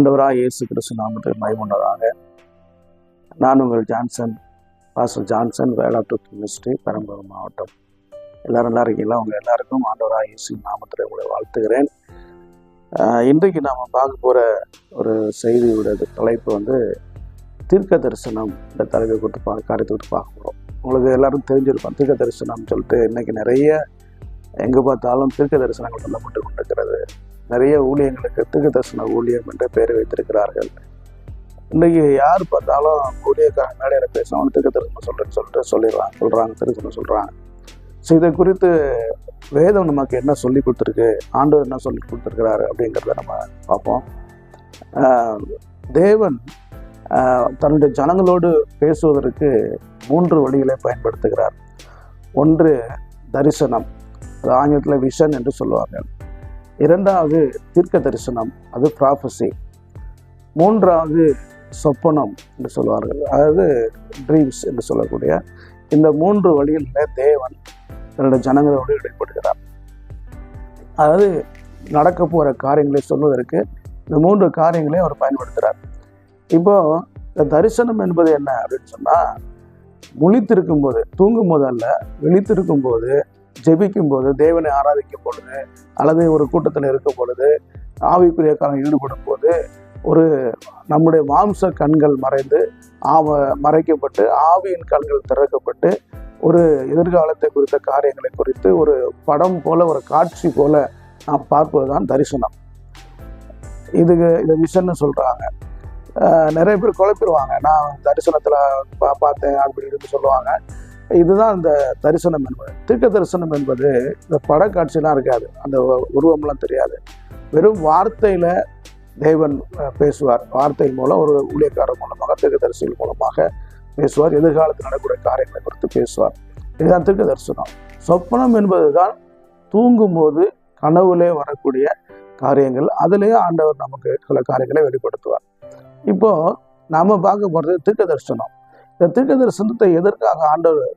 ஆண்டவராக இயேசு கிறிஸ்து நாமத்தில் மகிமையுண்டதாக. நான் உங்கள் Johnson, pastor Johnson, Velattur ministry, Perambalur மாவட்டம். எல்லாரும் நல்லா இருக்கீங்களா? உங்கள் எல்லாருக்கும் ஆண்டவராக இயேசு நாமத்தில் உங்களை வாழ்த்துகிறேன். இன்றைக்கு நாம் பார்க்க போகிற ஒரு செய்தியோட தலைப்பு தீர்க்க தரிசனம். இந்த தலைப்பை கொடுத்து காரியத்தை கொடுத்து பார்க்க போகிறோம். உங்களுக்கு எல்லாரும் தெரிஞ்சிருப்போம், தீர்க்க தரிசனம்னு சொல்லிட்டு இன்றைக்கி நிறைய எங்கே பார்த்தாலும் தீர்க்க தரிசனங்கள் சொல்லப்பட்டு கொண்டிருக்கிறது. நிறைய ஊழியங்களுக்கு தீர்க்க தரிசன ஊழியம் என்ற பெயரை வைத்திருக்கிறார்கள். இன்றைக்கி யார் பார்த்தாலும் ஊழியக்காரன் மேடையில் பேசுவாங்க, தீர்க்க தரிசனம் சொல்லிட்டு சொல்கிறாங்க தரிசனம் சொல்கிறாங்க. ஸோ இதை குறித்து வேதம் நமக்கு என்ன சொல்லி கொடுத்துருக்கு, ஆண்டவர் என்ன சொல்லி கொடுத்துருக்கிறாரு அப்படிங்கிறத நம்ம பார்ப்போம். தேவன் தன்னுடைய ஜனங்களோடு பேசுவதற்கு 3 வழிகளை பயன்படுத்துகிறார். ஒன்று தரிசனம், அது ஆங்கிலத்தில் விஷன் என்று சொல்லுவார்கள். 2வது தீர்க்க தரிசனம், அது ப்ராஃபஸி. 3வது சொப்பனம் என்று சொல்லுவார்கள், அதாவது ட்ரீம்ஸ் என்று சொல்லக்கூடிய. இந்த 3 வழிகளில் தேவன் தன்னுடைய ஜனங்களோடு இடைப்படுகிறார். அதாவது நடக்க போகிற காரியங்களை சொல்வதற்கு இந்த 3 காரியங்களையும் அவர் பயன்படுத்துகிறார். இப்போ இந்த தரிசனம் என்பது என்ன அப்படின்னு சொன்னால், முழித்திருக்கும் போது, தூங்கும் போது அல்ல, விழித்திருக்கும் போது, ஜெபிக்கும் போது, தேவனை ஆராதிக்கும் பொழுது, அல்லது ஒரு கூட்டத்தில் இருக்கும் பொழுது, ஆவிக்குரிய காரணம் ஈடுபடும் போது, ஒரு நம்முடைய மாம்ச கண்கள் மறைக்கப்பட்டு ஆவியின் கண்கள் திறக்கப்பட்டு ஒரு எதிர்காலத்தை குறித்த காரியங்களை குறித்து ஒரு படம் போல, ஒரு காட்சி போல நாம் பார்ப்பது தான் தரிசனம். இதை விஷன்னு சொல்கிறாங்க. நிறைய பேர் குழப்பிடுவாங்க, நான் தரிசனத்தில் பார்த்தேன் அப்படின்னு சொல்லுவாங்க. இதுதான் இந்த தரிசனம் என்பது. தீர்க்க தரிசனம் என்பது இந்த படக்காட்சியெலாம் இருக்காது, அந்த உருவம்லாம் தெரியாது. வெறும் வார்த்தையில் தேவன் பேசுவார். வார்த்தையின் மூலம் ஒரு ஊழியக்காரர் மூலமாக, தீர்க்க தரிசனம் மூலமாக பேசுவார். எதிர்காலத்தில் நடக்கூடிய காரியங்களை குறித்து பேசுவார். இதுதான் தீர்க்க தரிசனம். சொப்பனம் என்பது தான் தூங்கும் போது கனவுலே வரக்கூடிய காரியங்கள். அதிலேயே ஆண்டவர் நமக்கு சில காரியங்களை வெளிப்படுத்துவார். இப்போ நாம பார்க்க போகிறது தீர்க்க தரிசனம். இந்த தீர்க்க தரிசனத்தை எதற்காக ஆண்டவர்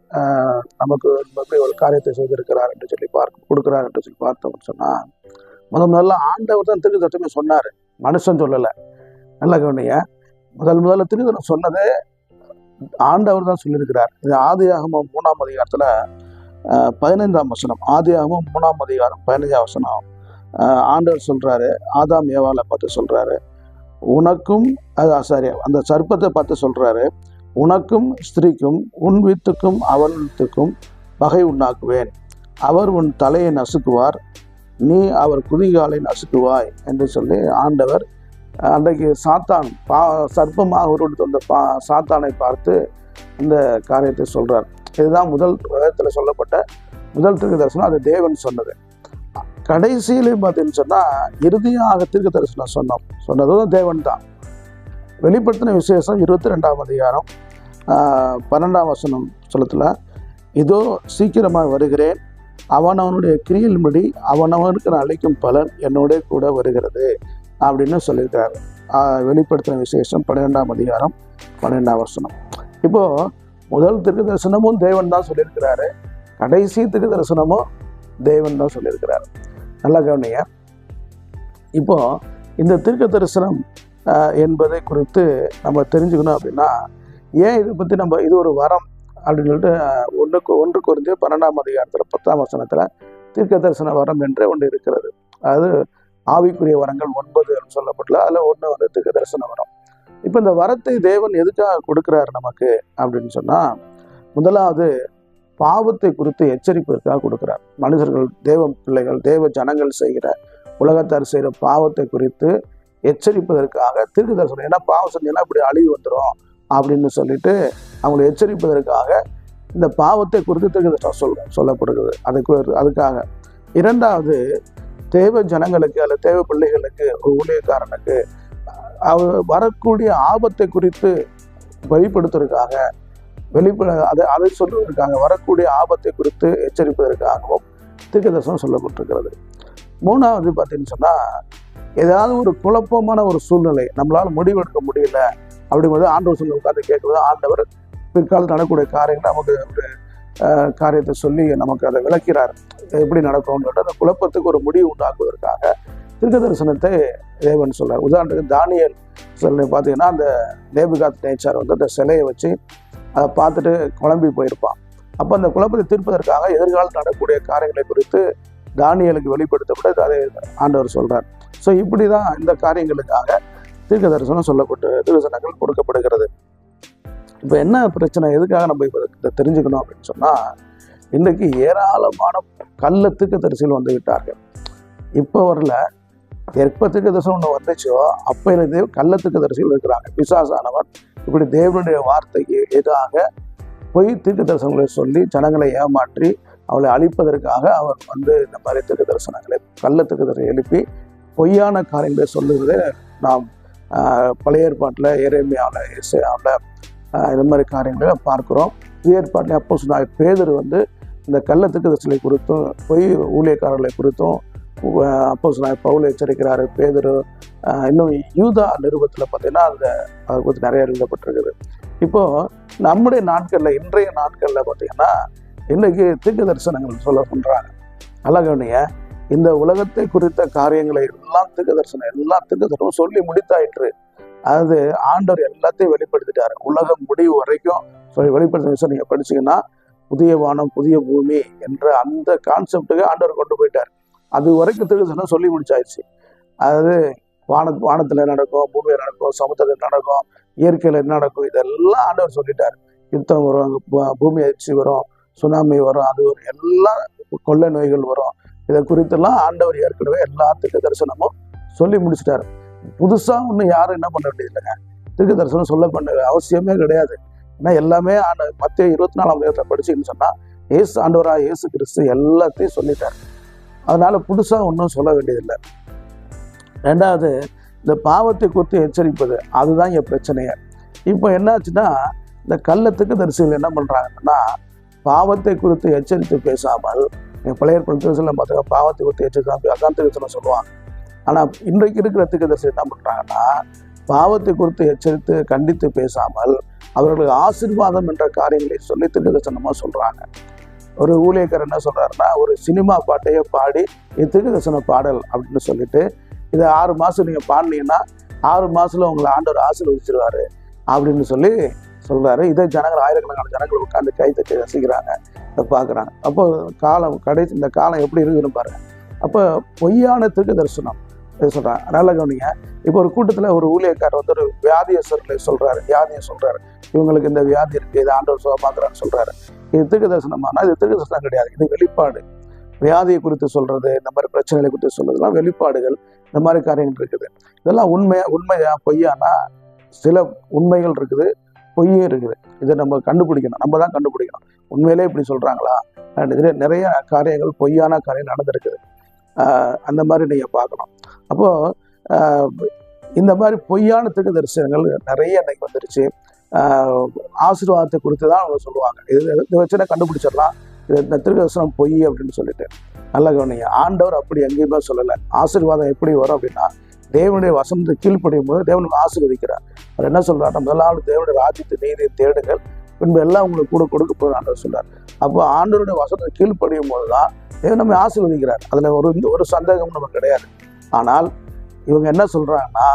நமக்கு எப்படி ஒரு காரியத்தை செய்திருக்கிறார் என்று சொல்லி கொடுக்கிறார் என்று சொல்லி பார்த்தோம்னு சொன்னால், முதல்ல ஆண்டவர் தான் தீர்க்க தரிசனமே சொன்னார், மனுஷன் சொல்லலை. நல்ல கவனிங்க, முதல்ல தீர்க்க தரிசனம் சொன்னதே ஆண்டவர் தான் சொல்லியிருக்கிறார். இது ஆதியாகமம் 3ஆம் அதிகாரத்தில் 15ஆம் வசனம். ஆதியாகமம் 3ஆம் அதிகாரம் 15ஆம் வசனம். ஆண்டவர் சொல்றாரு, ஆதாம் ஏவாளை பார்த்து சொல்றாரு, உனக்கும் அந்த சர்ப்பத்தை பார்த்து சொல்றாரு, உனக்கும் ஸ்திரீக்கும் உன் வித்துக்கும் அவன் வித்துக்கும் பகை உண்டாக்குவேன். அவர் உன் தலையை நசுக்குவார், நீ அவர் குதிகாலை நசுக்குவாய் என்று சொல்லி ஆண்டவர் அன்றைக்கு சாத்தான் சர்ப்பமாக உருவெடுத்து வந்த சாத்தானை பார்த்து இந்த காரியத்தை சொல்றார். இதுதான் முதல் வேதத்தில் சொல்லப்பட்ட முதல் தீர்க்க தரிசனம். அது தேவன் சொன்னது. கடைசியிலையும் பார்த்தீங்கன்னு சொன்னால், இறுதியாக தீர்க்க தரிசனம் சொன்னதும் தேவன் தான். வெளிப்படுத்தின விசேஷம் 22ஆம் அதிகாரம் 12ஆம் வசனம் சொல்லத்துல, இதோ சீக்கிரமாக வருகிறேன், அவனவனுடைய கிரியின்படி அவனவனுக்கு நான் அளிக்கும் பலன் என்னோட கூட வருகிறது அப்படின்னு சொல்லியிருக்காரு. வெளிப்படுத்தின விசேஷம் 12ஆம் அதிகாரம் 12ஆம் வசனம். இப்போ முதல் தீர்க்க தரிசனமும் தேவன் தான் சொல்லியிருக்கிறாரு, கடைசி தீர்க்க தரிசனமும் தேவன் தான் சொல்லியிருக்கிறாரு. நல்லா கவனிங்க. இப்போ இந்த தீர்க்க தரிசனம் என்பதை குறித்து நம்ம தெரிஞ்சுக்கணும் அப்படின்னா, ஏன் இதை பற்றி இது ஒரு வரம் அப்படின்னு சொல்லிட்டு 1 கொரிந்தியர் 12ஆம் அதிகாரத்தில் 10ஆம் வசனத்தில் தீர்க்க தரிசன வரம் என்றே ஒன்று இருக்கிறது. அதாவது ஆவிக்குரிய வரங்கள் 9 சொல்லப்பட்டல, அதில் ஒன்று தீர்க்க தரிசன வரம். இப்போ இந்த வரத்தை தேவன் எதுக்காக கொடுக்குறாரு நமக்கு அப்படின்னு சொன்னால், முதலாவது பாவத்தை குறித்து எச்சரிப்பதற்காக கொடுக்குறார். மனிதர்கள், தேவ பிள்ளைகள், தேவ ஜனங்கள் செய்கிற, உலகத்தார் செய்கிற பாவத்தை குறித்து எச்சரிப்பதற்காக தீர்க்க தரிசனம். ஏன்னா பாவம் செஞ்சீங்கன்னா இப்படி அழிவு வந்துடும் அப்படின்னு சொல்லிட்டு அவங்களை எச்சரிப்பதற்காக இந்த பாவத்தை குறித்து தீர்க்க தரிசனம் சொல்லப்படுகிறது. அதுக்காக. 2வது, தேவ ஜனங்களுக்கு அல்ல தேவ பிள்ளைகளுக்கு, ஒரு ஊழியக்காரனுக்கு வரக்கூடிய ஆபத்தை குறித்து வெளிப்படுத்துவதற்காக, அதை சொல்வதற்காக, வரக்கூடிய ஆபத்தை குறித்து எச்சரிப்பதற்காகவும் தீர்க்க தரிசனம் சொல்லப்பட்டிருக்கிறது. 3வது பார்த்தீங்கன்னு சொன்னால், ஏதாவது ஒரு குழப்பமான ஒரு சூழ்நிலை, நம்மளால் முடிவெடுக்க முடியல அப்படிங்கும்போது ஆண்டவர் சொல்லி உட்காந்து கேட்கும்போது ஆண்டவர் பிற்காலத்தில் நடக்கக்கூடிய காரியங்கள் நமக்கு ஒரு காரியத்தை சொல்லி நமக்கு அதை விளக்கிறார், எப்படி நடக்கும்னு சொல்லிட்டு அந்த குழப்பத்துக்கு ஒரு முடிவு உண்டாக்குவதற்காக தீர்க்க தரிசனத்தை தேவன் சொல்றார். உதாரணத்துக்கு தானியேல் சொல்ல பார்த்தீங்கன்னா, அந்த நேபுகாத் நேச்சார் வந்து அந்த சிலையை வச்சு அதை பார்த்துட்டு குழம்பி போயிருப்பான். அப்போ அந்த குழப்பத்தை தீர்ப்பதற்காக எதிர்காலத்தில் நடக்கக்கூடிய காரியங்களை குறித்து தானியேலுக்கு வெளிப்படுத்தப்பட்டு அதை ஆண்டவர் சொல்றார். ஸோ இப்படி தான் இந்த காரியங்களுக்காக தீர்க்க தரிசனம் சொல்லப்பட்டு தரிசனங்கள் கொடுக்கப்படுகிறது. இப்போ என்ன பிரச்சனை, எதுக்காக நம்ம இப்போ இதை தெரிஞ்சுக்கணும் அப்படின்னு சொன்னால், இன்றைக்கு ஏராளமான கள்ள தீர்க்க தரிசிகள் வந்து விட்டார்கள். இப்போ வரல, எப்போ தீர்க்க தரிசனம் ஒன்று வந்துச்சோ அப்போலேருந்தே கள்ள தீர்க்க தரிசிகள் இருக்கிறாங்க. பிசாசானவர் இப்படி தேவனுடைய வார்த்தைக்கு எதிராக பொய் தீர்க்க தரிசனங்களை சொல்லி ஜனங்களை ஏமாற்றி அவளை அழிப்பதற்காக அவர் வந்து இந்த மாதிரி தீர்க்க தரிசனங்களை கள்ள தீர்க்க தரிசனம் எழுப்பி பொய்யான காரியங்களை சொல்லுகிறதை நாம் பழைய ஏற்பாட்டில் எரேமியாவில் எசேயாவில் இந்த மாதிரி காரியங்களை பார்க்குறோம். புதிய ஏற்பாட்டில் அப்போஸ்தலனாகிய பேதுரு வந்து இந்த கள்ள தீர்க்க தரிசனங்களை குறித்தும் பொய் ஊழியக்காரர்களை குறித்தும் அப்போஸ்தலனாகிய பவுல் எச்சரிக்கிறாரு. பேதுரு இன்னும் யூதா நிருபத்தில் பார்த்தீங்கன்னா அதை குறித்து நிறைய எழுதப்பட்டிருக்குது. இப்போது நம்முடைய நாட்களில், இன்றைய நாட்களில் பார்த்தீங்கன்னா இன்றைக்கு தீர்க்க தரிசனங்கள் சொல்கிறாங்க. அழகவனிய இந்த உலகத்தை குறித்த காரியங்களை எல்லாம் தீர்க்க தரிசனம் சொல்லி முடித்தாயிற்று. அதாவது ஆண்டவர் எல்லாத்தையும் வெளிப்படுத்திட்டாரு. உலகம் முடிவு வரைக்கும் சொல்லி வெளிப்படுத்தின விஷயம் நீங்கள் படிச்சீங்கன்னா, புதிய வானம் புதிய பூமி என்ற அந்த கான்செப்டுக்கு ஆண்டவர் கொண்டு போயிட்டார். அது வரைக்கும் தீர்க்க தரிசனம் சொல்லி முடிச்சாயிடுச்சு. அதாவது வானத்தில் நடக்கும், பூமியில் நடக்கும், சமுத்திரத்தில் நடக்கும், இயற்கையில் என்ன நடக்கும், இதெல்லாம் ஆண்டவர் சொல்லிட்டார். யுத்தம் வரும், பூமி அதிர்ச்சி வரும், சுனாமி வரும், அது வரும், எல்லா கொள்ளை நோய்கள் வரும். இதை குறித்தெல்லாம் ஆண்டவர் ஏற்கனவே எல்லா தீர்க்க தரிசனமும் சொல்லி முடிச்சிட்டாரு. புதுசாக ஒன்றும் யாரும் என்ன பண்ண வேண்டியது இல்லைங்க. தீர்க்க தரிசனம் சொல்ல பண்ண அவசியமே கிடையாது. ஏன்னா எல்லாமே மத்திய 24 படிச்சுன்னு சொன்னால் ஆண்டவராக இயேசு கிறிஸ்து எல்லாத்தையும் சொல்லிட்டார். அதனால புதுசாக ஒன்றும் சொல்ல வேண்டியதில்லை. ரெண்டாவது, இந்த பாவத்தை குறித்து எச்சரிப்பது, அதுதான் என் பிரச்சனையே. இப்போ என்னாச்சுன்னா, இந்த கள்ள தீர்க்க தரிசிகள் என்ன பண்ணுறாங்கன்னா, பாவத்தை குறித்து எச்சரித்து பேசாமல், பழைய ஏற்பாட்டில் பார்த்தா பாவத்தை குறித்து எச்சரித்து அதான் தீர்க்க சொல்லுவாங்க. ஆனால் இன்றைக்கு இருக்கிற தீர்க்க தரிசி என்ன பண்ணுறாங்கன்னா, பாவத்தை குறித்து எச்சரித்து கண்டித்து பேசாமல் அவர்களுக்கு ஆசீர்வாதம் என்ற காரியங்களை சொல்லி தீர்க்க தரிசனமாக சொல்கிறாங்க. ஒரு ஊழியக்காரர் என்ன சொல்கிறாருன்னா, ஒரு சினிமா பாட்டையே பாடி இது தீர்க்க தரிசன பாடல் அப்படின்னு சொல்லிட்டு, இதை 6 மாதம் நீங்கள் பாடினீங்கன்னா 6 மாதத்தில் உங்களை ஆண்டவர் ஆசீர்வதிச்சிருவாரு அப்படின்னு சொல்லி சொல்கிறாரு. இதே ஜனங்கள், ஆயிரக்கணக்கான ஜனங்கள் உட்காந்து கை தட்டி ரசிக்கிறாங்க, இதை பார்க்குறாங்க. அப்போ இந்த காலம் எப்படி இருக்குதுன்னு பாருங்க. அப்போ பொய்யான தீர்க்க தரிசனம் சொல்கிறாங்க. அதனால கவனிங்க, இப்போ ஒரு கூட்டத்தில் ஒரு ஊழியக்காரர் வந்து ஒரு வியாதியை சொல்கிறாரு. இவங்களுக்கு இந்த வியாதி இருக்குது, இது ஆண்டவர் சுகமாக்குறான்னு சொல்கிறாரு. இது தீர்க்க தரிசனமானா இது தீர்க்க தரிசனம் கிடையாது, இது வெளிப்பாடு. வியாதியை குறித்து சொல்கிறது, இந்த மாதிரி பிரச்சனைகளை குறித்து சொல்கிறதுலாம் வெளிப்பாடுகள். இந்த மாதிரி காரியங்கள் இருக்குது. இதெல்லாம் உண்மையா பொய்யானா, சில உண்மைகள் இருக்குது, பொய்யே இருக்குது. இதை நம்ம கண்டுபிடிக்கணும், நம்ம தான் கண்டுபிடிக்கணும். உண்மையிலே இப்படி சொல்கிறாங்களா? நிறைய காரியங்கள் பொய்யான காரியம் நடந்திருக்குது. அந்த மாதிரி நீங்கள் பார்க்கணும். அப்போது இந்த மாதிரி பொய்யான தீர்க்க தரிசனங்கள் நிறைய இன்னைக்கு வந்துருச்சு. ஆசீர்வாதத்தை குறித்து தான் அவங்க சொல்லுவாங்க. இதை வச்சுன்னா கண்டுபிடிச்சிடலாம் இது இந்த தீர்க்க தரிசனம் பொய் அப்படின்னு சொல்லிட்டு. நல்ல கவனிங்க, ஆண்டவர் அப்படி எங்கேயுமே சொல்லலை. ஆசீர்வாதம் எப்படி வரும் அப்படின்னா, தேவனுடைய வசனத்தை கீழ்ப்படியும் போது தேவனுக்கு ஆசீர்வதிக்கிறார். அவர் என்ன சொல்றாரு? முதலாவது தேவனுடைய ராஜ்யத்தை நீதியை தேடுங்கள், பின்பு எல்லாம் உங்களுக்கு கூட கொடுக்க போது ஆண்டவர் சொல்றார். அப்போ ஆண்டவருடைய வசனத்தை கீழ்ப்படியும் போது தான் தேவன் நம்ம ஆசீர்வதிக்கிறார். அதுல ஒரு சந்தேகம் நமக்கு கிடையாது. ஆனால் இவங்க என்ன சொல்றாங்கன்னா,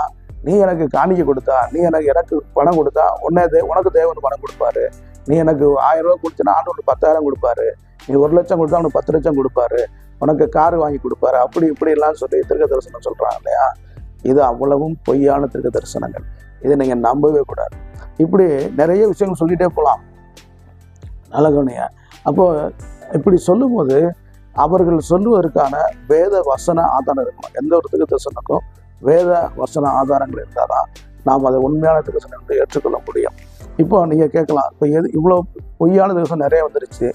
நீ எனக்கு காணிக்கை கொடுத்தா, நீ எனக்கு பணம் கொடுத்தா உனக்கு தேவன் பணம் கொடுப்பாரு. நீ எனக்கு 1000 ரூபா கொடுத்தனா ஆண்டவர் 10,000 கொடுப்பாரு. நீ 1 லட்சம் கொடுத்தா அவனுக்கு 10 லட்சம் கொடுப்பாரு. உனக்கு கார் வாங்கி கொடுப்பாரு. அப்படி இப்படி எல்லாம் சொல்லி தீர்க்க தரிசனம் சொல்றாங்க இல்லையா? இது அவ்வளவும் பொய்யான தீர்க்க தரிசனங்கள். இதை நீங்க நம்பவே கூடாது. இப்படி நிறைய விஷயங்கள் சொல்லிட்டே போகலாம். நல்ல கவனியா. அப்போ இப்படி சொல்லும் போது அவர்கள் சொல்லுவதற்கான வேத வசன ஆதாரம் இருக்கணும். எந்த ஒரு தீர்க்க தரிசனக்கும் வேத வசன ஆதாரங்கள் இருந்தால் தான் நாம் அதை உண்மையான தீர்க்க தரிசனத்தை ஏற்றுக்கொள்ள முடியும். இப்போ நீங்கள் கேட்கலாம், இப்போ இவ்வளோ பொய்யான தரிசனம் நிறைய வந்துருச்சு,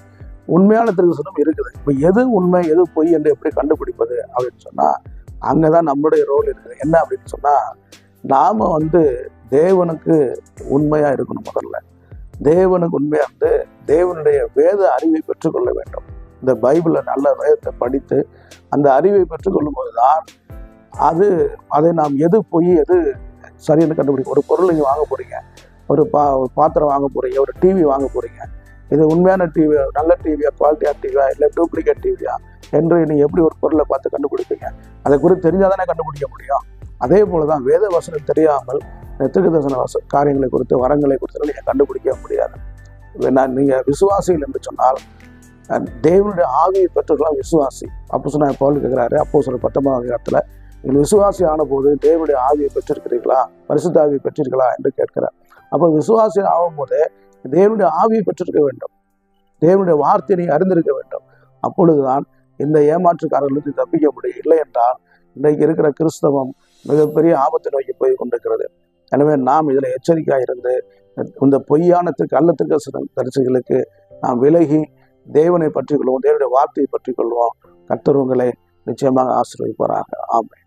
உண்மையான தீர்க்க தரிசனம் இருக்குது. இப்போ எது உண்மை எது பொய் என்று எப்படி கண்டுபிடிப்பது அப்படின்னு சொன்னால், அங்கே தான் நம்மளுடைய ரோல் இருக்குது. என்ன அப்படின்னு சொன்னால், நாம் தேவனுக்கு உண்மையாக இருக்கணும். முதல்ல தேவனுக்கு உண்மையாக இருந்து தேவனுடைய வேத அறிவை பெற்றுக்கொள்ள வேண்டும். இந்த பைபிளில் நல்ல வேதத்தை படித்து அந்த அறிவை பெற்றுக்கொள்ளும் போது தான் அதை நாம் எது பொய் எது சரின்னு கண்டுபிடிக்கும். ஒரு பொருள் நீங்கள் வாங்க போகிறீங்க, ஒரு பாத்திரம் வாங்க போகிறீங்க, ஒரு டிவி வாங்க போகிறீங்க. இது உண்மையான டிவி, நல்ல டிவியா, குவாலிட்டியாக டிவியா, இல்லை டூப்ளிகேட் டிவியா, என்று நீங்கள் எப்படி ஒரு பொருளை பார்த்து கண்டுபிடிப்பீங்க? அதை குறித்து தெரிஞ்சால் தானே கண்டுபிடிக்க முடியும். அதே போல தான் வேத வசனம் தெரியாமல் தீர்க்கதரிசன காரியங்களை குறித்து, வரங்களை குறித்து நீங்கள் கண்டுபிடிக்க முடியாது. நீங்கள் விசுவாசிகள் என்று சொன்னால் தேவனுடைய ஆவியை பெற்றவர்களாம் விசுவாசி. அப்போஸ்தலனாகிய பவுல் கேட்கிறாரு, அப்போஸ்தலர் 19ஆம் அதிகாரத்தில், நீங்கள் விசுவாசி ஆன போது தேவனுடைய ஆவியை பெற்றிருக்கிறீர்களா, பரிசுத்த ஆவியை பெற்றீர்களா என்று கேட்கிறார். அப்போ விசுவாசி ஆகும் போதே தேவனுடைய ஆவியை பெற்றிருக்க வேண்டும், தேவனுடைய வார்த்தையை அறிந்திருக்க வேண்டும். அப்பொழுதுதான் இந்த ஏமாற்றுக்காரர்களுக்கு தப்பிக்க முடியும். இல்லை என்றால் இன்றைக்கு இருக்கிற கிறிஸ்தவம் மிகப்பெரிய ஆபத்தை நோக்கி போய் கொண்டிருக்கிறது. எனவே நாம் இதில் எச்சரிக்கையாக இருந்து இந்த பொய்யான கள்ளத்திற்கு தரிசிகளுக்கு நாம் விலகி தேவனை பற்றி கொள்வோம், தேவனுடைய வார்த்தையை பற்றி கொள்வோம். கர்த்தர் உங்களை நிச்சயமாக ஆசீர்வதிப்பாராக. ஆமென்.